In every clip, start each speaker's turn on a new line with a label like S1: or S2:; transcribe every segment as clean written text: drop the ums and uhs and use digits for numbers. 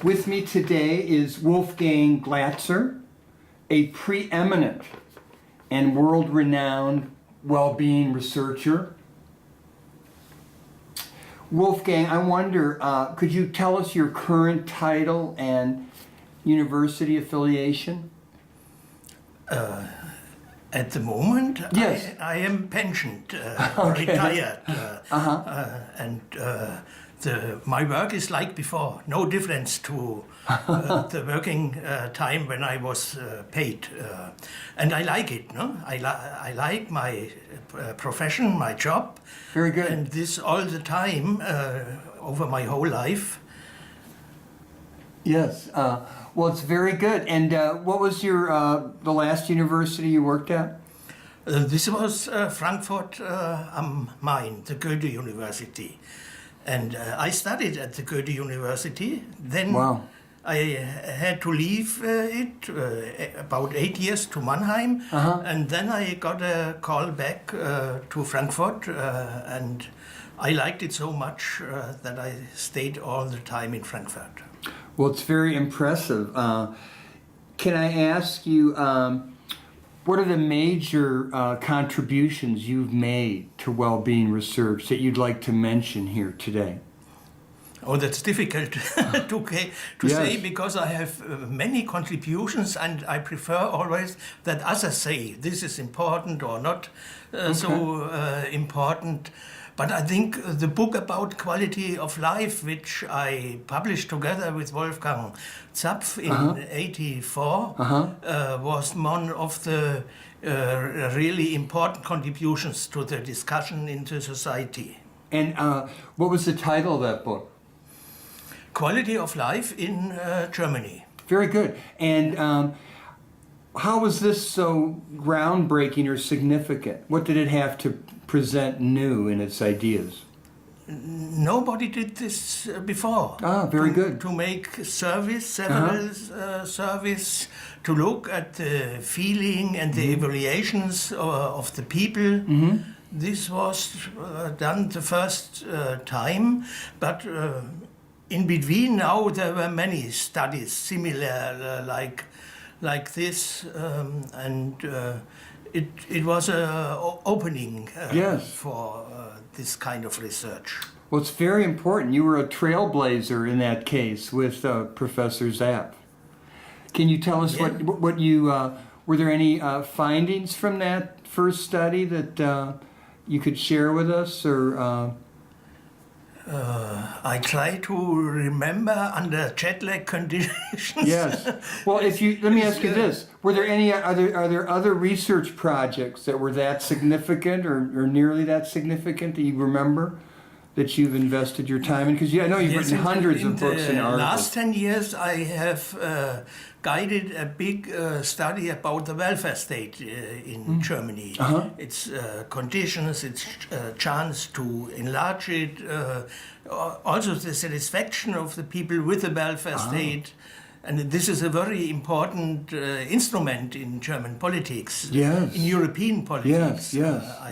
S1: With me today is Wolfgang Glatzer, a preeminent and world-renowned well-being researcher. Wolfgang, I wonder, could you tell us your current title and university affiliation?
S2: At the moment,
S1: Yes.
S2: I am pensioned,
S1: Okay.
S2: retired, and my work is like before, no difference to the working time when I was paid, and I like it. No, I like my profession, my job.
S1: Very good.
S2: And this all the time over my whole life.
S1: Yes. Well, it's very good. And what was your the last university you worked at?
S2: This was Frankfurt am Main, the Goethe University. And I studied at the Goethe University. Then
S1: Wow.
S2: I had to leave it about 8 years to Mannheim. And then I got a call back to Frankfurt. And I liked it so much that I stayed all the time in Frankfurt.
S1: Well, it's very impressive. Can I ask you, what are the major contributions you've made to well-being research that you'd like to mention here today?
S2: Oh, that's difficult to
S1: Yes.
S2: say, because I have many contributions, and I prefer always that others say this is important or not so important. But I think the book about quality of life, which I published together with Wolfgang Glatzer in '84, was one of the really important contributions to the discussion into society.
S1: And what was the title of that book?
S2: Quality of life in Germany.
S1: Very good. And how was this so groundbreaking or significant? What did it have to present new in its ideas?
S2: Nobody did this before.
S1: Very good.
S2: To make several surveys, to look at the feeling and the evaluations of the people. This was done the first time, but in between now there were many studies similar like this, and it was an opening
S1: Yes.
S2: for this kind of research.
S1: Well, it's very important. You were a trailblazer in that case with Professor Zapp. Can you tell us what you, were there any findings from that first study that you could share with us, or?
S2: I try to remember under jet lag conditions.
S1: Yes. Well, let me ask you this: were there any are there other research projects that were that significant or nearly that significant that you remember that you've invested your time in? Because I know you've written hundreds of books and articles.
S2: In the last 10 years, I have guided a big study about the welfare state in Germany. Its conditions, its chance to enlarge it, also the satisfaction of the people with the welfare state. And this is a very important instrument in German politics,
S1: Yes.
S2: in European politics,
S1: Yes.
S2: I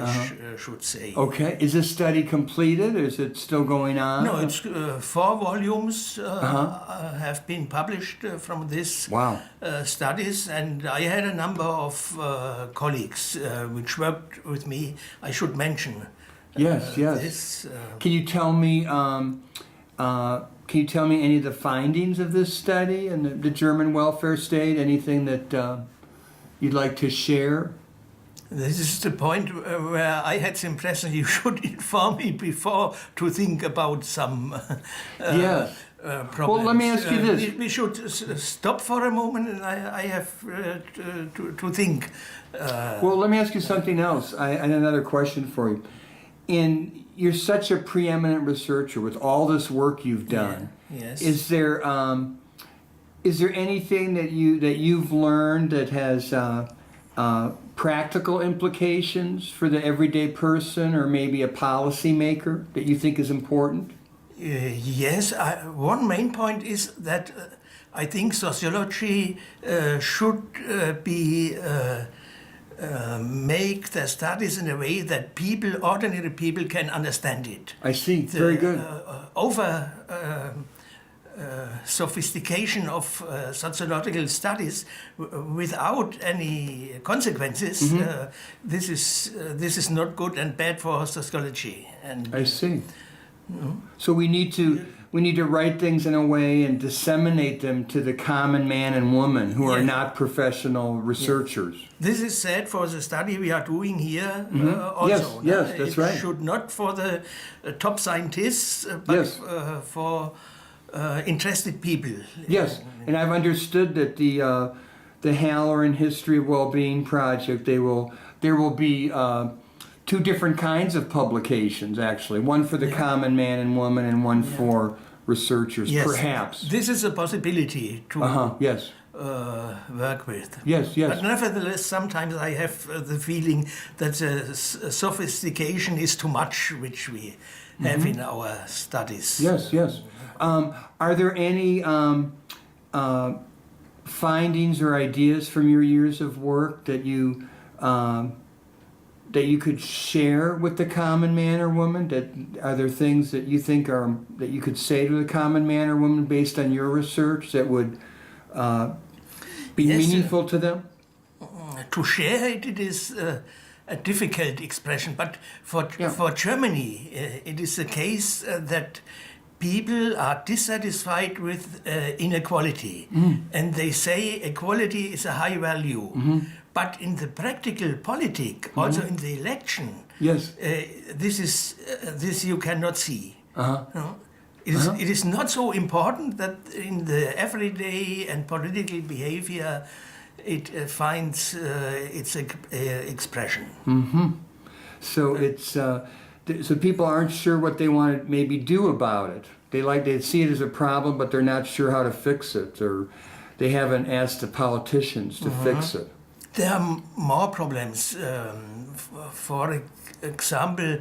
S2: should say.
S1: Okay. Is this study completed, or is it still going on?
S2: No, it's 4 volumes have been published from this studies, and I had a number of colleagues which worked with me. I should mention.
S1: Yes.
S2: This.
S1: Can you tell me? Can you tell me any of the findings of this study and the German welfare state? Anything that you'd like to share?
S2: This is the point where I had the impression you should inform me before to think about some problems.
S1: Well, let me ask you this.
S2: We should stop for a moment, and I have to think.
S1: Well, let me ask you something else. I had another question for you. You're such a preeminent researcher with all this work you've done.
S2: Yes.
S1: Is there anything that you've learned that has practical implications for the everyday person, or maybe a policymaker, that you think is important?
S2: Yes. One main point is that I think sociology should be. Make the studies in a way that ordinary people can understand it.
S1: I see. Very good.
S2: sophistication of sociological studies without any consequences, this is not good and bad for sociology. And
S1: I see. So we need to write things in a way and disseminate them to the common man and woman who are not professional researchers.
S2: This is said for the study we are doing here also.
S1: Yes, that's right.
S2: It should not for the top scientists, but for interested people.
S1: Yes, and I've understood that the Halloran History of Wellbeing project, there will be two different kinds of publications, actually. One for the common man and woman and one for researchers, perhaps.
S2: This is a possibility to work with.
S1: Yes.
S2: But nevertheless, sometimes I have the feeling that the sophistication is too much, which we have in our studies.
S1: Yes. Are there any findings or ideas from your years of work that you could share with the common man or woman? Are there things that you think that you could say to the common man or woman based on your research that would be meaningful to them?
S2: To share it is a difficult expression, but for Germany, it is the case that people are dissatisfied with inequality, and they say equality is a high value. But in the practical politic, also in the election, this you cannot see. No? It is not so important that in the everyday and political behavior it finds its expression.
S1: So it's so people aren't sure what they want to maybe do about it. They see it as a problem, but they're not sure how to fix it, or they haven't asked the politicians to fix it.
S2: There are more problems. For example,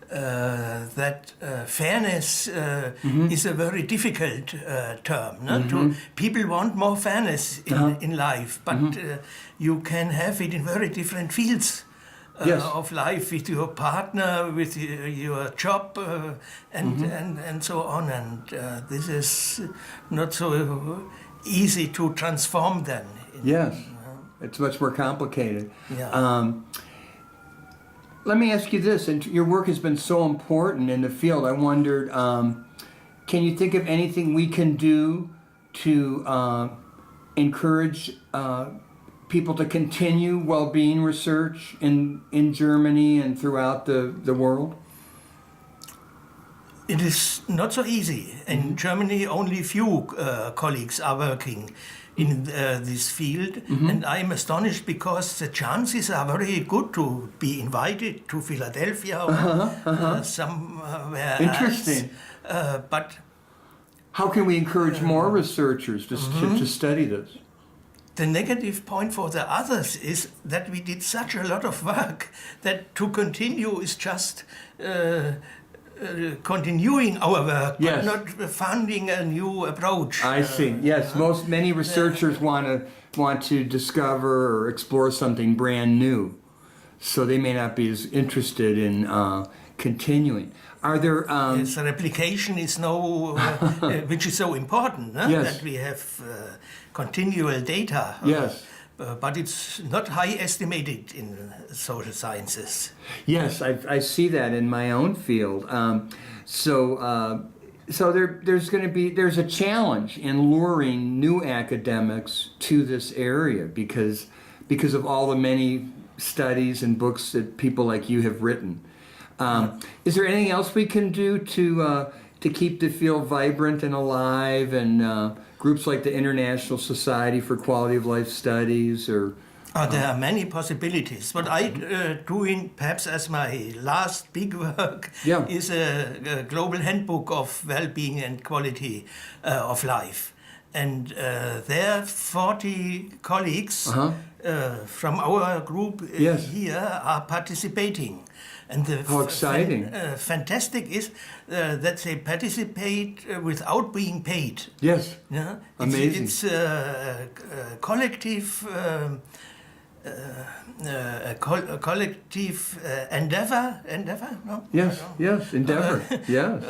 S2: that fairness is a very difficult term. People want more fairness in life, but you can have it in very different fields of life, with your partner, with your job, and so on. And this is not so easy to transform then.
S1: It's much more complicated.
S2: Yeah.
S1: Let me ask you this, and your work has been so important in the field. I wondered, can you think of anything we can do to encourage people to continue well-being research in Germany and throughout the world?
S2: It is not so easy. In Germany, only few colleagues are working in this field, and I'm astonished because the chances are very good to be invited to Philadelphia or somewhere
S1: Interesting.
S2: else. But
S1: how can we encourage more researchers to study this?
S2: The negative point for the others is that we did such a lot of work that to continue is just continuing our work, but not finding a new approach.
S1: I see. Yes, many researchers want to discover or explore something brand new, so they may not be as interested in continuing. Are there?
S2: Yes, replication is which is so important, that we have continual data.
S1: Yes.
S2: But it's not high estimated in social sciences.
S1: Yes, I see that in my own field. So there's a challenge in luring new academics to this area because of all the many studies and books that people like you have written. Is there anything else we can do to keep the field vibrant and alive, and groups like the International Society for Quality of Life Studies, or?
S2: There are many possibilities. What I'm doing, perhaps as my last big work, is a global handbook of well-being and quality of life. And there are 40 colleagues from our group here are participating. And
S1: how exciting!
S2: Fantastic is that they participate without being paid.
S1: Yes,
S2: Yeah,
S1: amazing.
S2: It's a collective a collective endeavor, no?
S1: Yes, yes, endeavor, yes.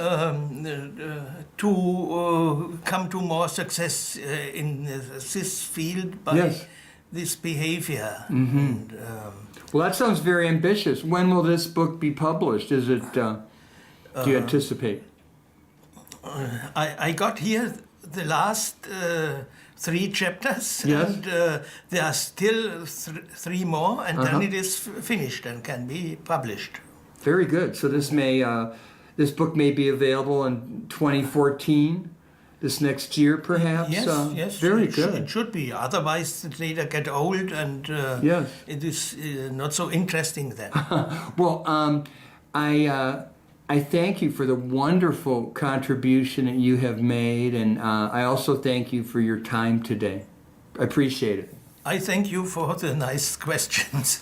S2: To come to more success in this field by
S1: Yes.
S2: this behavior.
S1: Mm-hmm. Well, that sounds very ambitious. When will this book be published? Is it, do you anticipate?
S2: I got here the last 3 chapters,
S1: Yes.
S2: and there are still 3 more, and then it is finished and can be published.
S1: Very good. So this this book may be available in 2014, this next year, perhaps.
S2: Yes, yes.
S1: Very
S2: It
S1: good.
S2: should be. Otherwise, the data get old, and
S1: Yes.
S2: it is not so interesting then.
S1: Well, I thank you for the wonderful contribution that you have made, and I also thank you for your time today. I appreciate it.
S2: I thank you for the nice questions.